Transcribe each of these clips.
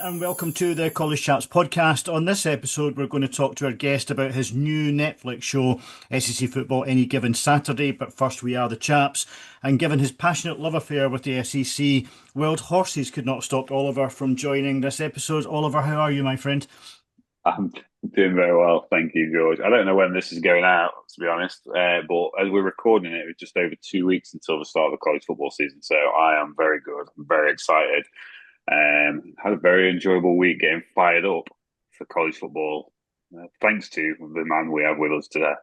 and welcome to the College Chaps podcast. On this episode, we're going to talk to our guest about his new Netflix show, SEC Football Any Given Saturday. But first, we are the Chaps. And given his passionate love affair with the SEC, wild horses could not stop Oliver from joining this episode. Oliver, how are you, my friend? I'm doing very well, thank you, George. I don't know when this is going out, to be honest, but as we're recording it, it's just over 2 weeks until the start of the college football season. So I am very good. I'm very excited. Had a very enjoyable week getting fired up for college football, thanks to the man we have with us today.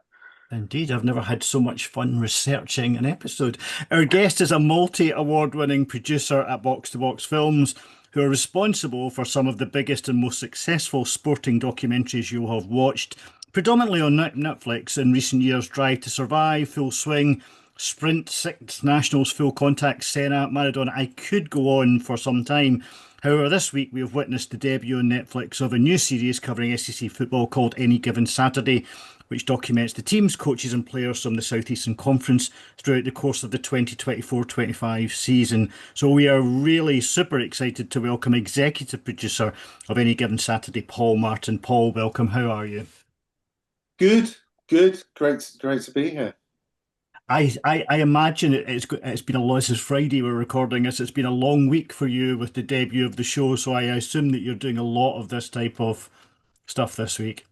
Indeed, I've never had so much fun researching an episode. Our guest is a multi-award winning producer at Box to Box Films, who are responsible for some of the biggest and most successful sporting documentaries you'll have watched, predominantly on Netflix in recent years: Drive to Survive, Full Swing, Sprint, Six Nationals, Full Contact, Senna, Maradona. I could go on for some time. However, this week we have witnessed the debut on Netflix of a new series covering SEC football called Any Given Saturday, which documents the teams, coaches and players from the Southeastern Conference throughout the course of the 2024-25 season. So we are really super excited to welcome executive producer of Any Given Saturday, Paul Martin. Paul, welcome. How are you? Good, good, great to be here. I imagine it's been a lot. This is Friday we're recording this. It's been a long week for you with the debut of the show, so I assume that you're doing a lot of this type of stuff this week.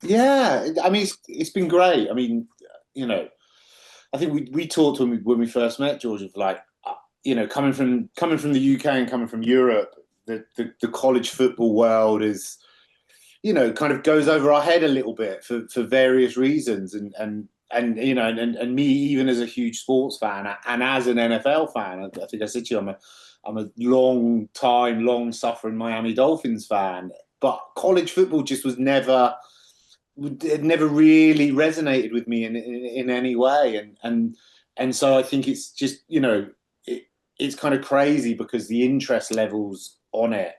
Yeah, I mean it's been great. I mean, you know, I think we talked when we first met, George, of like, coming from the UK and coming from Europe, the college football world is, kind of goes over our head a little bit for various reasons, and me, even as a huge sports fan and as an NFL fan, I think I said to you, I'm a long suffering Miami Dolphins fan, but college football just was never, it never really resonated with me in any way, and so I think it's just, it's kind of crazy because the interest levels on it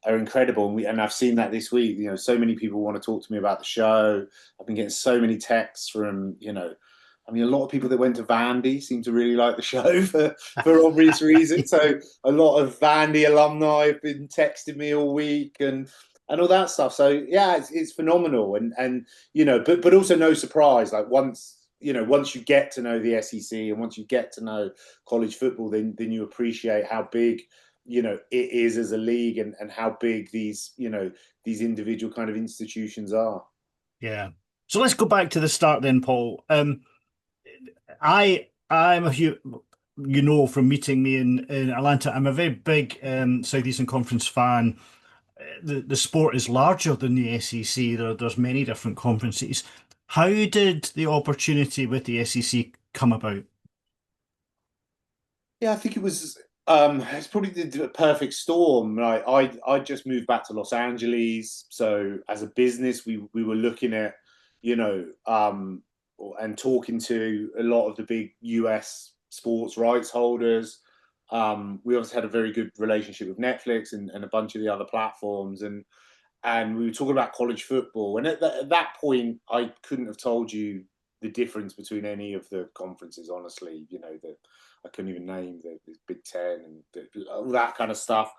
are incredible, and I've seen that this week. So many people want to talk to me about the show. I've been getting so many texts from, I mean, a lot of people that went to Vandy seem to really like the show for obvious reasons. So a lot of Vandy alumni have been texting me all week and all that stuff. So yeah, it's phenomenal, and but also no surprise. Like once you get to know the SEC and once you get to know college football, then you appreciate how big it is as a league, and how big these individual kind of institutions are. Yeah. So let's go back to the start then, Paul. I'm a huge, from meeting me in Atlanta, I'm a very big Southeastern Conference fan. The sport is larger than the SEC. There's many different conferences. How did the opportunity with the SEC come about? Yeah, I think it's probably the perfect storm. I just moved back to Los Angeles, so as a business, we were looking at, and talking to a lot of the big US sports rights holders. We obviously had a very good relationship with Netflix and a bunch of the other platforms, and we were talking about college football. And at that point, I couldn't have told you the difference between any of the conferences, honestly. I couldn't even name the Big Ten and all that kind of stuff.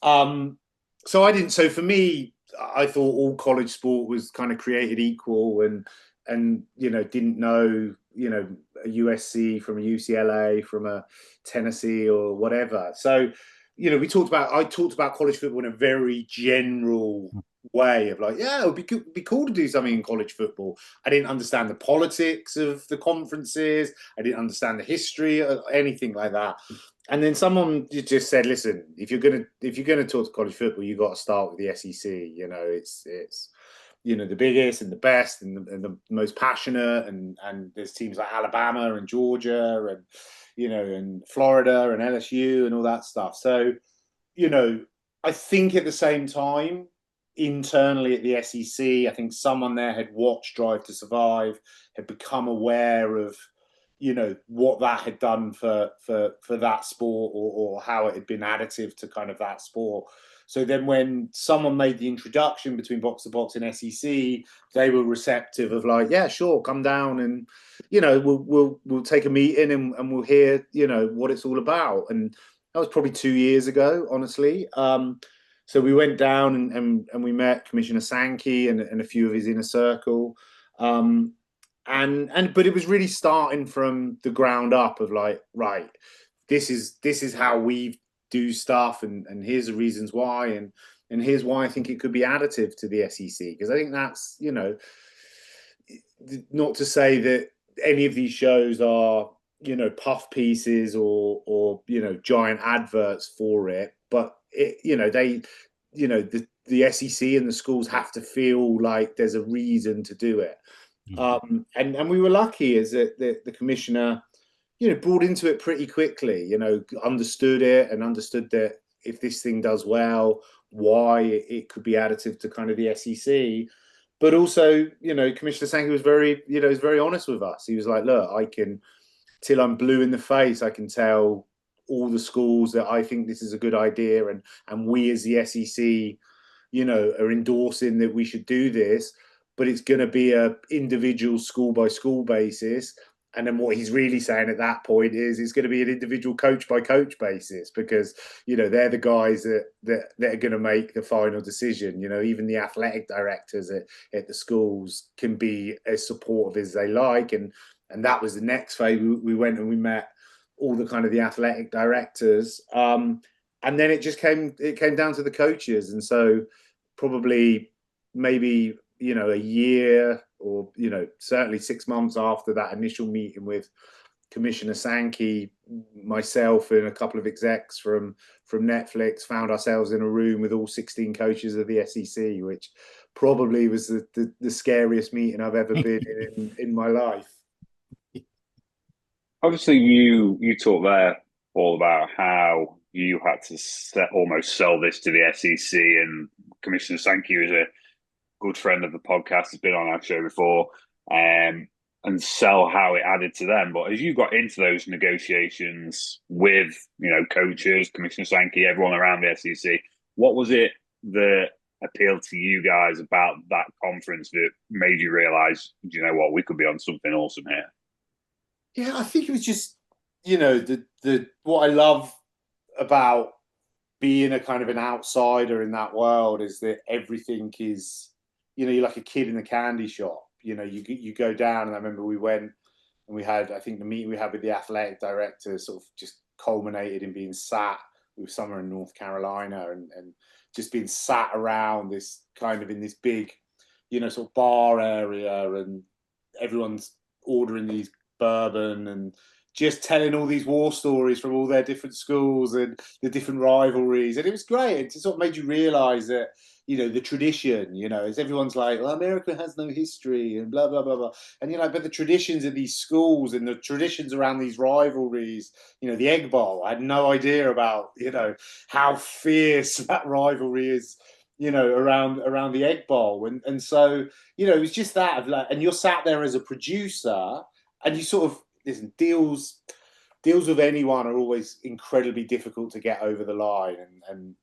So I didn't. So for me, I thought all college sport was kind of created equal, and didn't know a USC from a UCLA from a Tennessee or whatever. So I talked about college football in a very general way of like, yeah, it would be cool to do something in college football. I didn't understand the politics of the conferences. I didn't understand the history or anything like that. And then someone just said, listen, if you're gonna talk to college football, you got to start with the SEC. It's the biggest and the best and the most passionate, and there's teams like Alabama and Georgia and and Florida and LSU and all that stuff. So I think at the same time, internally at the SEC, I think someone there had watched Drive to Survive, had become aware of what that had done for that sport, or how it had been additive to kind of that sport. So then when someone made the introduction between Box to Box and SEC, they were receptive of like, yeah, sure, come down and we'll take a meeting, and we'll hear what it's all about. And That was probably 2 years ago, honestly. So we went down and we met Commissioner Sankey and a few of his inner circle. Um, but it was really starting from the ground up of like, right, this is how we do stuff, and here's the reasons why, and here's why I think it could be additive to the SEC, because I think that's, not to say that any of these shows are, puff pieces or giant adverts for it, but the SEC and the schools have to feel like there's a reason to do it. And we were lucky as that the commissioner, brought into it pretty quickly, understood it and understood that if this thing does well, why it could be additive to kind of the SEC. But also, Commissioner Sankey was very honest with us. He was like, look, I can, till I'm blue in the face, I can tell all the schools that I think this is a good idea, and we as the SEC, are endorsing that we should do this, but it's going to be a individual school by school basis. And then what he's really saying at that point is it's going to be an individual coach by coach basis, because they're the guys that are going to make the final decision. Even the athletic directors at the schools can be as supportive as they like, and that was the next phase. We went and we met all the kind of the athletic directors, and then it came down to the coaches. And so probably maybe a year, or certainly 6 months after that initial meeting with Commissioner Sankey, myself and a couple of execs from Netflix found ourselves in a room with all 16 coaches of the SEC, which probably was the scariest meeting I've ever been in my life. Obviously, you talk there all about how you had to almost sell this to the SEC, and Commissioner Sankey is a good friend of the podcast, has been on our show before, and sell how it added to them. But as you got into those negotiations with, coaches, Commissioner Sankey, everyone around the SEC, what was it that appealed to you guys about that conference that made you realise, you know what, we could be on something awesome here? Yeah, I think it was just, the what I love about being a kind of an outsider in that world is that everything is, you're like a kid in a candy shop. You go down, and I remember we went and we had, I think the meeting we had with the athletic director sort of just culminated in being sat, we were somewhere in North Carolina, and just being sat around this kind of in this big, sort of bar area, and everyone's ordering these bourbon and just telling all these war stories from all their different schools and the different rivalries. And it was great. It sort of made you realize that, the tradition, as everyone's like, well, America has no history and blah, blah, blah, blah. And, but the traditions of these schools and the traditions around these rivalries, the Egg Bowl, I had no idea about, how fierce that rivalry is, around the Egg Bowl. And so, it was just that of like, and you're sat there as a producer, and you sort of, listen, deals with anyone are always incredibly difficult to get over the line, and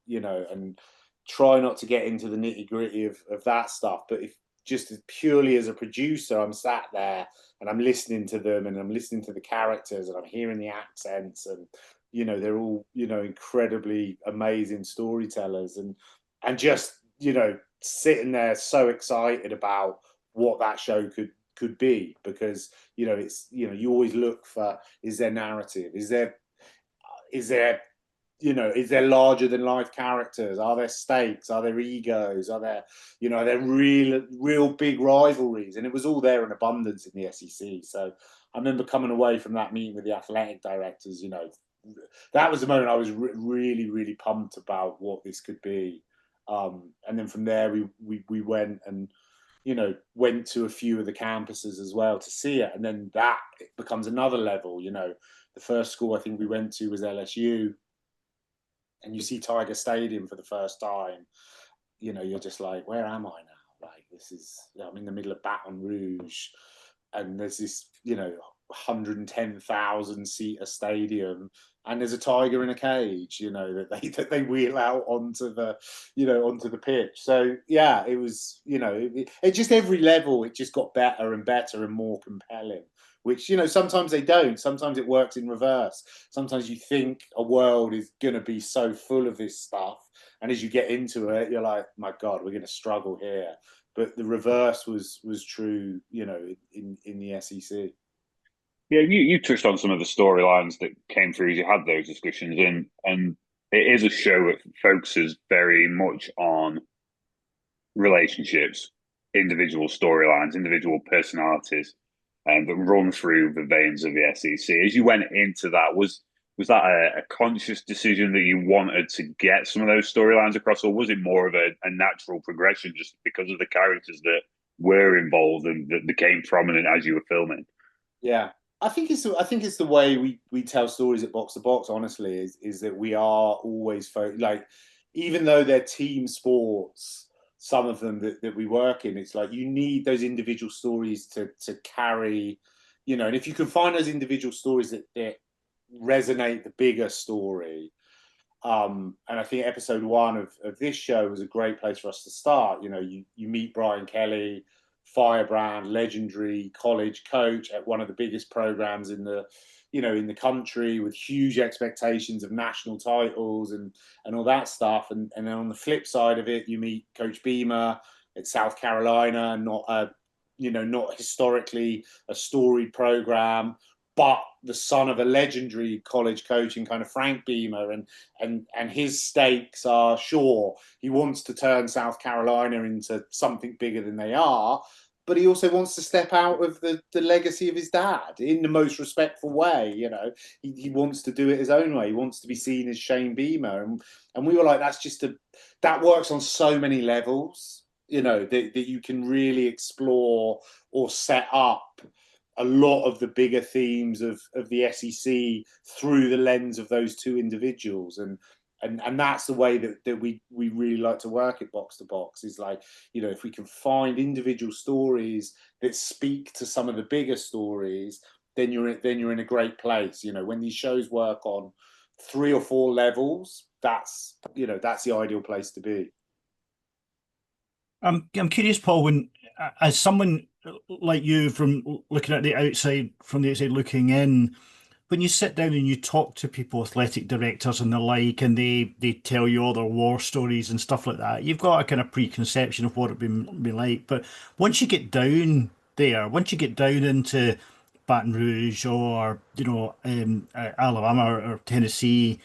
try not to get into the nitty gritty of that stuff. But if just purely as a producer, I'm sat there and I'm listening to them, and I'm listening to the characters, and I'm hearing the accents, and they're all incredibly amazing storytellers, and just sitting there so excited about what that show could be, because it's you always look for, is there narrative, is there is there larger than life characters, are there stakes, are there egos, are there are there real big rivalries, and it was all there in abundance in the SEC. So I remember coming away from that meeting with the athletic directors, that was the moment I was really pumped about what this could be. And then from there we went and went to a few of the campuses as well to see it. And then that it becomes another level. The first school I think we went to was LSU, and you see Tiger Stadium for the first time. You're just like, where am I now? Like, this is, I'm in the middle of Baton Rouge, and there's this, 110,000 seater stadium, and there's a tiger in a cage, that they wheel out onto the pitch. So yeah, it was, it just every level, it just got better and better and more compelling, which, you know, sometimes they don't. Sometimes it works in reverse. Sometimes you think a world is going to be so full of this stuff, and as you get into it, you're like, my God, we're going to struggle here. But the reverse was true, you know, in the SEC. Yeah, you touched on some of the storylines that came through as you had those discussions, and it is a show that focuses very much on relationships, individual storylines, individual personalities, and that run through the veins of the SEC. As you went into that, was that a conscious decision that you wanted to get some of those storylines across, or was it more of a natural progression just because of the characters that were involved and that became prominent as you were filming? Yeah, I think it's the way we tell stories at Box to Box. Honestly, is that we are always like, even though they're team sports, some of them that we work in, it's like you need those individual stories to carry, you know. And if you can find those individual stories that resonate the bigger story, and I think episode one of this show was a great place for us to start. You know, you meet Brian Kelly, firebrand, legendary college coach at one of the biggest programs in the, you know, in the country, with huge expectations of national titles and all that stuff. And then on the flip side of it, you meet Coach Beamer at South Carolina, not a, you know, not historically a storied program, but the son of a legendary college coach in kind of Frank Beamer, and his stakes are, sure, he wants to turn South Carolina into something bigger than they are, but he also wants to step out of the legacy of his dad in the most respectful way. You know, he wants to do it his own way. He wants to be seen as Shane Beamer, and we were like, that's just that works on so many levels. You know, that you can really explore or set up a lot of the bigger themes of the SEC through the lens of those two individuals. And that's the way that we really like to work at Box to Box, is like, you know, if we can find individual stories that speak to some of the bigger stories, then you're in a great place. You know, when these shows work on 3 or 4 levels, that's, you know, that's the ideal place to be. I'm curious, Paul, when as someone like you from looking at the outside, from the outside looking in, when you sit down and you talk to people, athletic directors and the like, and they tell you all their war stories and stuff like that, you've got a kind of preconception of what it'd be like. But once you get down there, once you get down into Baton Rouge or Alabama or Tennessee,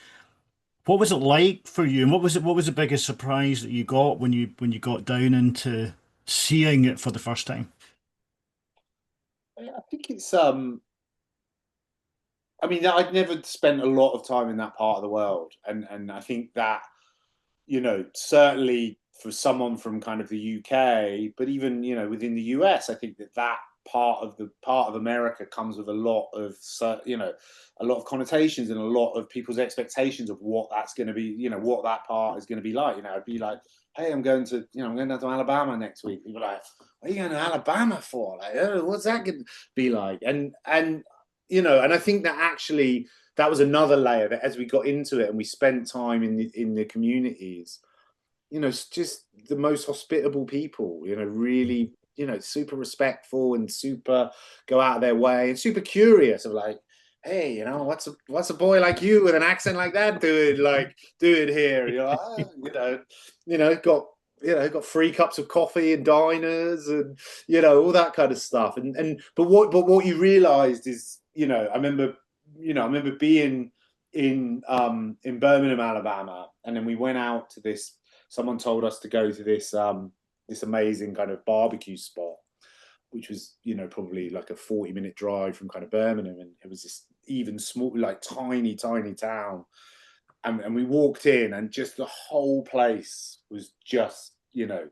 what was it like for you? And what was the biggest surprise that you got when you got down into seeing it for the first time? I think it's I mean, I'd never spent a lot of time in that part of the world, and I think that, you know, certainly for someone from kind of the UK, but even, you know, within the US, I think that part of America comes with a lot of, you know, a lot of connotations and a lot of people's expectations of what that's going to be, you know, what that part is going to be like. You know, it'd be like, hey, I'm going to, you know, I'm going down to Alabama next week. People are like, what are you going to Alabama for? Like, oh, what's that going to be like? And you know, and I think that actually that was another layer that, as we got into it and we spent time in the communities, you know, it's just the most hospitable people, you know, really, you know, super respectful and super go out of their way and super curious of like, hey, you know, what's a boy like you with an accent like that doing here? You're like, oh, got, you know, got free cups of coffee in diners and, you know, all that kind of stuff. But what you realized is, you know, I remember being in Birmingham, Alabama, and then we went out to this. Someone told us to go to this amazing kind of barbecue spot, which was, you know, probably like a 40-minute drive from kind of Birmingham, and it was this even small, like tiny town. And we walked in, and just the whole place was just, you know,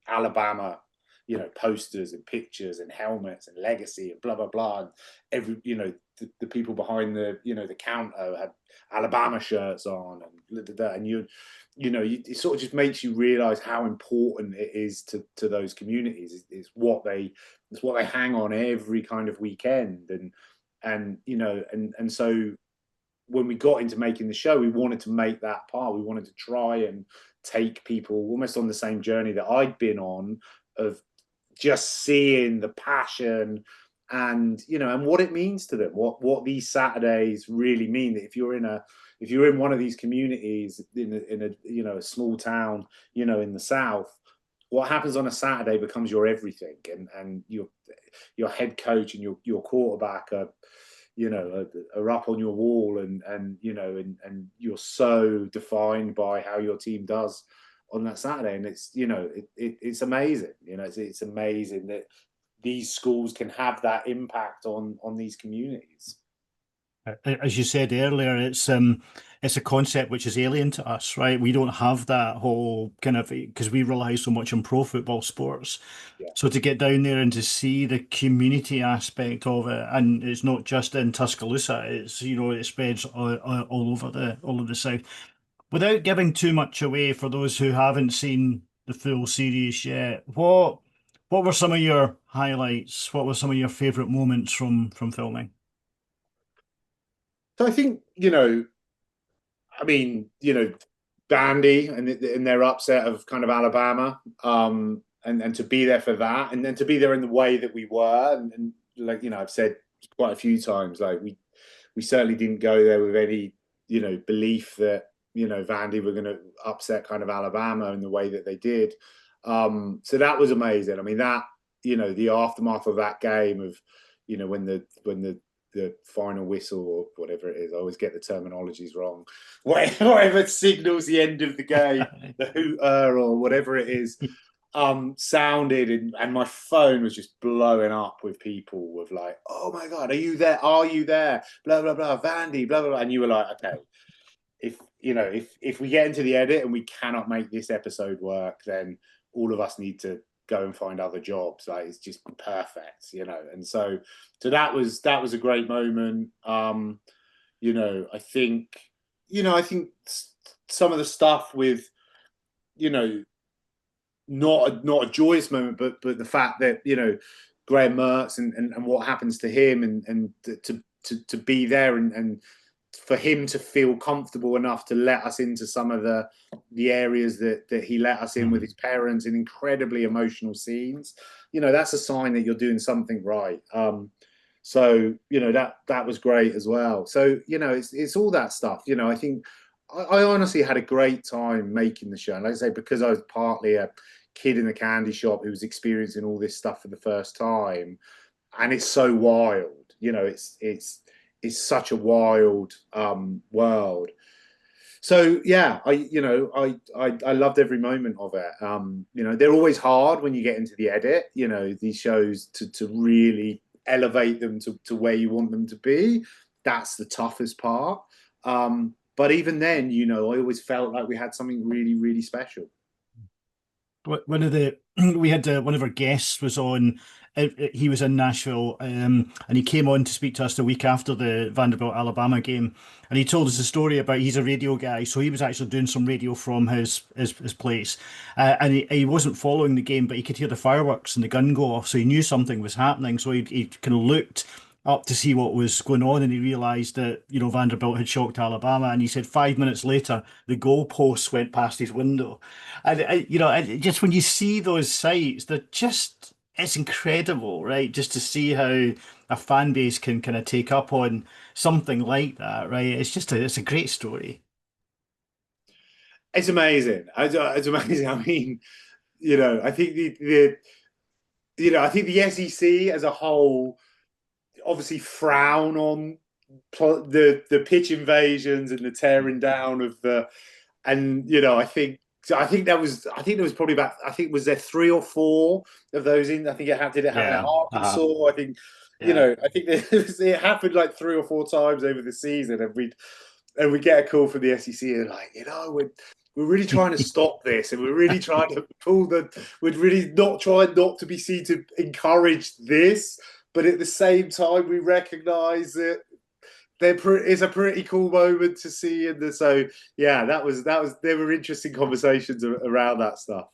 Alabama, you know, posters and pictures and helmets and legacy and blah blah blah. And every, you know, the people behind the, you know, the counter had Alabama shirts on, and you know, it sort of just makes you realize how important it is to those communities. It's what they hang on every kind of weekend, and you know, and so when we got into making the show, we wanted to make that part. We wanted to try and take people almost on the same journey that I'd been on, of just seeing the passion and and what it means to them, what these Saturdays really mean. That if you're in one of these communities in a a small town, in the south, what happens on a Saturday becomes your everything, and your head coach and your quarterback are up on your wall, and you're so defined by how your team does on that Saturday, and it's amazing. It's amazing that these schools can have that impact on these communities. As you said earlier, it's a concept which is alien to us, right? We don't have that whole kind of, because we rely so much on pro football sports. Yeah. So to get down there and to see the community aspect of it, and it's not just in Tuscaloosa, it's it spreads all over the south. Without giving too much away for those who haven't seen the full series yet, what were some of your highlights? What were some of your favorite moments from filming? So I think, I mean, Bandy and their upset of kind of Alabama, and to be there for that, and then to be there in the way that we were, and like I've said quite a few times, like we certainly didn't go there with any belief that Vandy were going to upset kind of Alabama in the way that they did. So that was amazing. I mean, that the aftermath of that game of when the final whistle or whatever it is. I always get the terminologies wrong. Whatever signals the end of the game, the hooter or whatever it is, sounded, and my phone was just blowing up with people with like, "Oh my God, are you there? Are you there? Blah blah blah, Vandy, blah blah blah." And you were like, "Okay, if we get into the edit and we cannot make this episode work, then all of us need to go and find other jobs. Like it's just perfect, And so that was a great moment. I think some of the stuff with not a joyous moment, but the fact that Graham Mertz and what happens to him, and to be there, and for him to feel comfortable enough to let us into some of the areas that he let us in with his parents in incredibly emotional scenes, that's a sign that you're doing something right. So that was great as well. So it's all that stuff. I think I honestly had a great time making the show, and like I say, because I was partly a kid in the candy shop who was experiencing all this stuff for the first time, and it's so wild. It's such a wild world. So yeah, I loved every moment of it. They're always hard when you get into the edit. These shows to really elevate them to where you want them to be. That's the toughest part. But even then, I always felt like we had something really, really special. One of the we had one of our guests was on. He was in Nashville, and he came on to speak to us the week after the Vanderbilt Alabama game, and he told us a story about he's a radio guy, so he was actually doing some radio from his place, and he wasn't following the game, but he could hear the fireworks and the gun go off, so he knew something was happening. So he kind of looked up to see what was going on, and he realised that Vanderbilt had shocked Alabama, and he said 5 minutes later the goalposts went past his window, and just when you see those sites, they're just it's incredible, right? Just to see how a fan base can kind of take up on something like that, right? It's a great story. It's amazing. It's amazing. I mean, I think I think the SEC as a whole obviously frown on the pitch invasions and the tearing down of and I think there was probably about, I think, was there 3 or 4 of those in, I think did it happen at Yeah. Arkansas? I think I think it happened like 3 or 4 times over the season, and we get a call from the SEC and like, we're really trying to stop this, and we're really trying to we're really not trying not to be seen to encourage this, but at the same time we recognise that it's a pretty cool moment to see, and so yeah, that was there were interesting conversations around that stuff.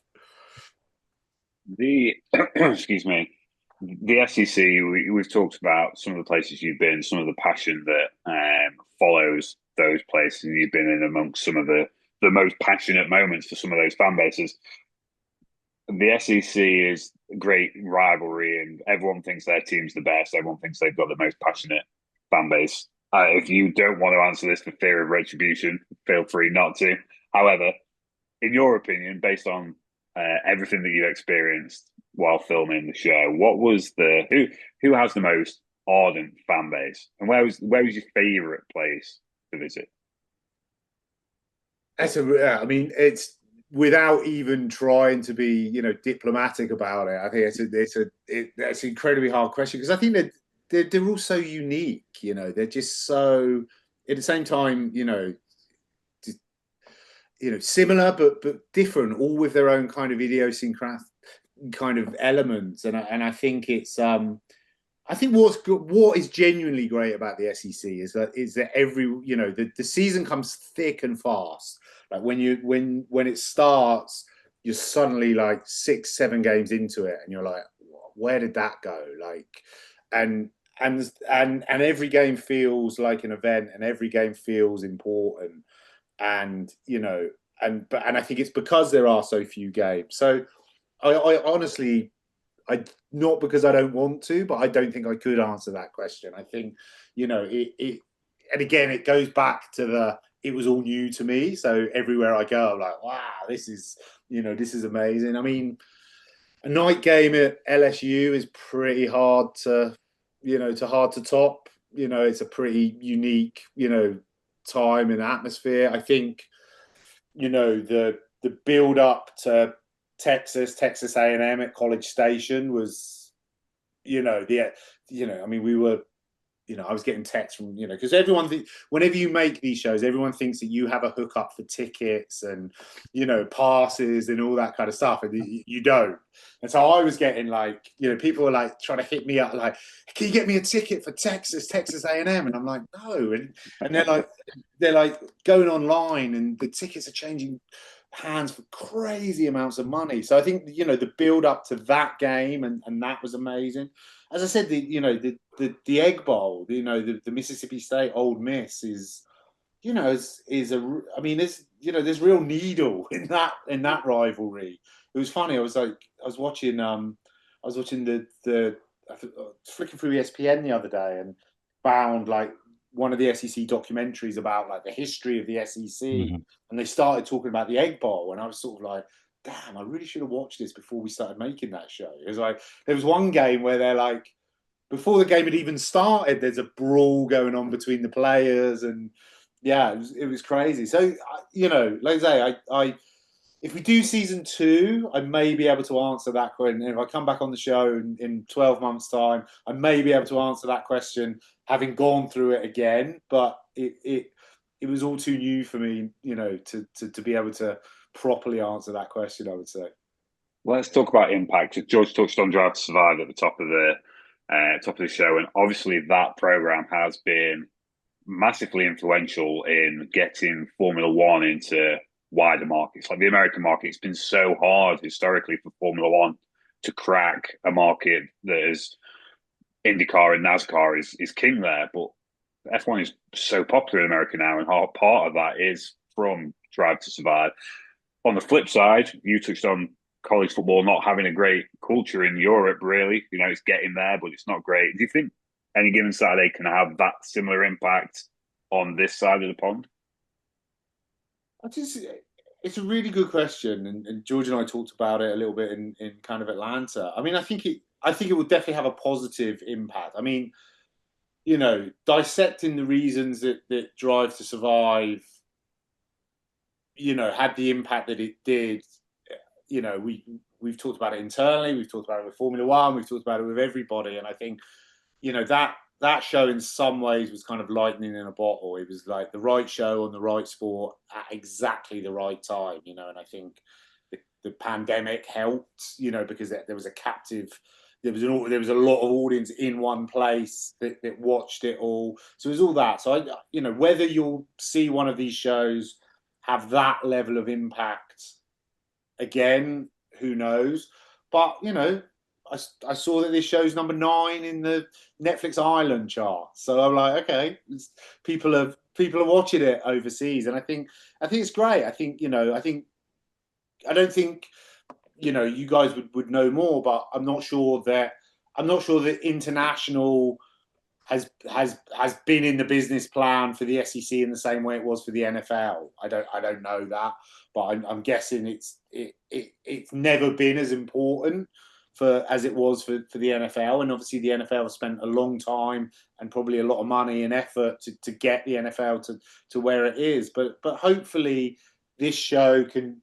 The excuse me, the SEC. We've talked about some of the places you've been, some of the passion that follows those places. You've been in amongst some of the most passionate moments for some of those fan bases. the SEC is a great rivalry, and everyone thinks their team's the best. Everyone thinks they've got the most passionate fan base. If you don't want to answer this for fear of retribution, feel free not to. However, in your opinion, based on everything that you experienced while filming the show, what was the who has the most ardent fan base, and where was your favorite place to visit? I mean, it's without even trying to be, diplomatic about it. I think that's an incredibly hard question because I think that they're all so unique. They're just so at the same time, similar but different, all with their own kind of idiosyncratic kind of elements. And I think it's I think what is genuinely great about the SEC is that every the season comes thick and fast. Like when it starts, you're suddenly like 6-7 games into it, and you're like, where did that go? Like, and every game feels like an event, and every game feels important, and and I think it's because there are so few games. So I honestly, not because I don't want to, but I don't think I could answer that question. I think, and again, it goes back to it was all new to me. So everywhere I go, I'm like, wow, this is amazing. I mean, a night game at LSU is pretty hard to top. It's a pretty unique, time and atmosphere. I think, the build up to Texas A&M at College Station was, I mean, we were, I was getting texts from, because whenever you make these shows, everyone thinks that you have a hookup for tickets and, passes and all that kind of stuff. And you don't. And so I was getting like, people were like trying to hit me up, like, can you get me a ticket for Texas A&M? And I'm like, no. And they're like going online and the tickets are changing hands for crazy amounts of money. So I think, the build up to that game and that was amazing. As I said, the Egg Bowl, the Mississippi State Ole Miss is, I mean, there's real needle in that rivalry. It was funny. I was watching the flicking through ESPN the other day and found like one of the SEC documentaries about like the history of the SEC, and they started talking about the Egg Bowl, and I was sort of like, damn, I really should have watched this before we started making that show. It was like there was one game where they're like, before the game had even started, there's a brawl going on between the players, and yeah, it was crazy. So like I say, I if we do season 2, I may be able to answer that question. And if I come back on the show in 12 months' time, I may be able to answer that question, having gone through it again. But it was all too new for me, to be able to properly answer that question, I would say. Let's talk about impact. George touched on Drive to Survive at the top of the show, and obviously that program has been massively influential in getting Formula One into wider markets. Like the American market, it's been so hard historically for Formula One to crack a market that is IndyCar and NASCAR is king there. But F1 is so popular in America now, and part of that is from Drive to Survive. On the flip side, you touched on college football not having a great culture in Europe, really. It's getting there, but it's not great. Do you think any given Saturday can have that similar impact on this side of the pond? It's a really good question, and George and I talked about it a little bit in kind of Atlanta. I mean, I think it would definitely have a positive impact. I mean, dissecting the reasons that Drive to Survive, had the impact that it did. We've talked about it internally, we've talked about it with Formula One, we've talked about it with everybody, and I think that show in some ways was kind of lightning in a bottle. It was like the right show on the right sport at exactly the right time, and I think the pandemic helped, because there was a captive, there was a lot of audience in one place that watched it all. So it was all that. So whether you'll see one of these shows have that level of impact again, who knows? But I saw that this show's number 9 in the Netflix Ireland chart, so I'm like, okay, people are watching it overseas, and I think it's great. I think I don't think you guys would know more, but I'm not sure that international has been in the business plan for the SEC in the same way it was for the NFL. I don't know that, but I'm guessing it's never been as important as it was for the NFL. And obviously the NFL has spent a long time and probably a lot of money and effort to get the NFL to where it is. But hopefully this show can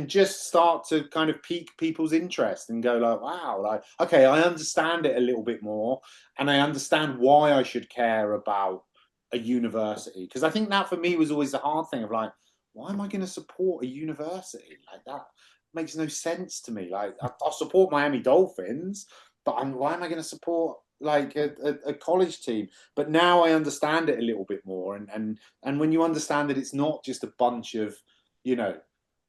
just start to kind of pique people's interest and go like, wow, like, okay, I understand it a little bit more, and I understand why I should care about a university. Because I think that for me was always the hard thing of like, why am I going to support a university? Like that makes no sense to me. Like I'll support Miami Dolphins, but why am I going to support like a college team? But now I understand it a little bit more, and when you understand that it's not just a bunch of, you know,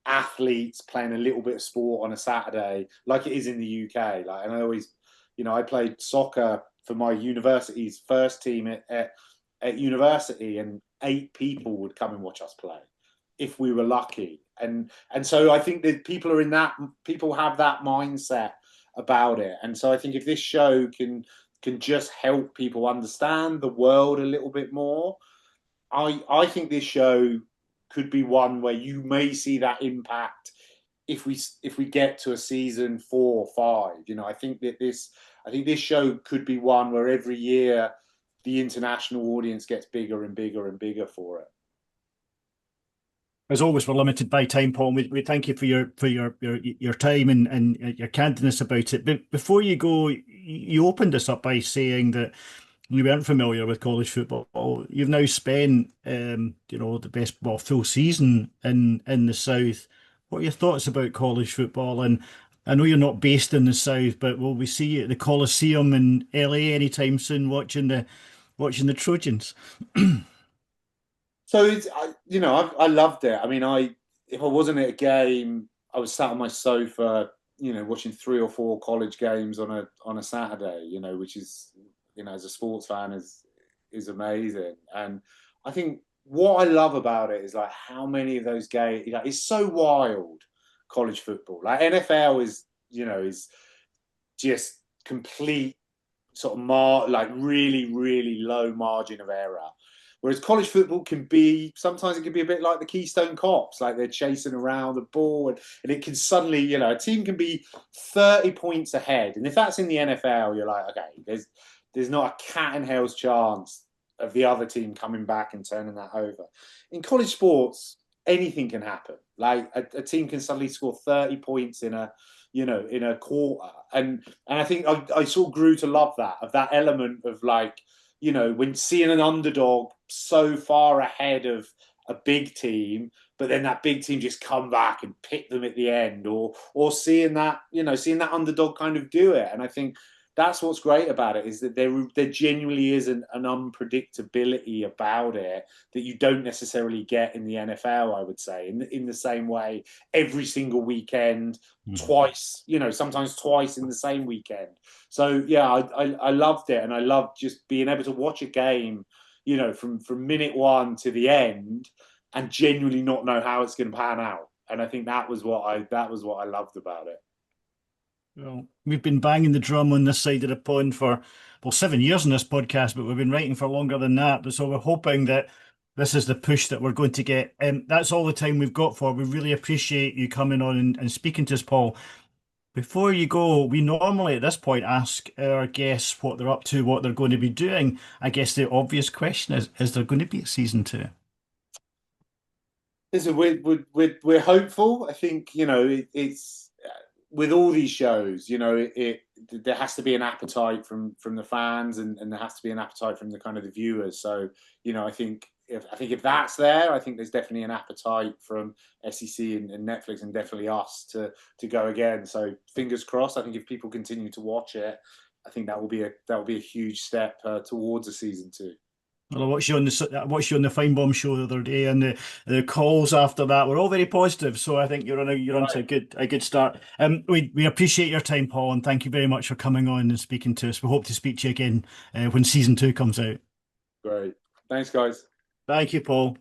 athletes playing a little bit of sport on a Saturday like it is in the UK. Like, and I always, I played soccer for my university's first team at university, and 8 people would come and watch us play if we were lucky. And so I think that people have that mindset about it. And so I think if this show can just help people understand the world a little bit more, I think this show could be one where you may see that impact if we get to a season 4 or 5. I think this show could be one where every year the international audience gets bigger and bigger and bigger for it. As always, we're limited by time, Paul. We thank you for your time and your candidness about it. But before you go, you opened us up by saying that you weren't familiar with college football. You've now spent, the best, full season in the South. What are your thoughts about college football? And I know you're not based in the South, but will we see you at the Coliseum in LA anytime soon, watching the Trojans? So I loved it. I mean, if I wasn't at a game, I was sat on my sofa, watching 3 or 4 college games on a Saturday. Which is, as a sports fan, is amazing. And I think what I love about it is like how many of those games. It's so wild, college football. Like NFL is just complete sort of like really, really low margin of error. Whereas college football sometimes it can be a bit like the Keystone Cops, like they're chasing around the ball, and it can suddenly, a team can be 30 points ahead. And if that's in the NFL, you're like, okay, there's not a cat in hell's chance of the other team coming back and turning that over. In college sports, anything can happen. Like a team can suddenly score 30 points in a quarter. And I think I sort of grew to love of that element of like, when seeing an underdog so far ahead of a big team, but then that big team just come back and pick them at the end, or seeing that underdog kind of do it. And I think that's what's great about it, is that there genuinely is an unpredictability about it that you don't necessarily get in the NFL, I would say, in the same way every single weekend, twice, sometimes twice in the same weekend. So yeah, I loved it, and I loved just being able to watch a game, from minute 1 to the end, and genuinely not know how it's going to pan out. And I think that was what I loved about it. Well, we've been banging the drum on this side of the pond for, 7 years on this podcast, but we've been writing for longer than that. But so we're hoping that this is the push that we're going to get. That's all the time we've got for. We really appreciate you coming on and speaking to us, Paul. Before you go, we normally at this point ask our guests what they're up to, what they're going to be doing. I guess the obvious question is there going to be a season 2? Listen, we're hopeful. I think it's with all these shows, there has to be an appetite from the fans, and there has to be an appetite from the kind of the viewers. So, I think if that's there, I think there's definitely an appetite from SEC and Netflix, and definitely us to go again. So fingers crossed. I think if people continue to watch it, I think that will be a huge step towards a season 2. Well, I watched you on the Fine Bomb show the other day, and the calls after that were all very positive. So I think you're on to a good start. We appreciate your time, Paul, and thank you very much for coming on and speaking to us. We hope to speak to you again when season 2 comes out. Great, thanks, guys. Thank you, Paul.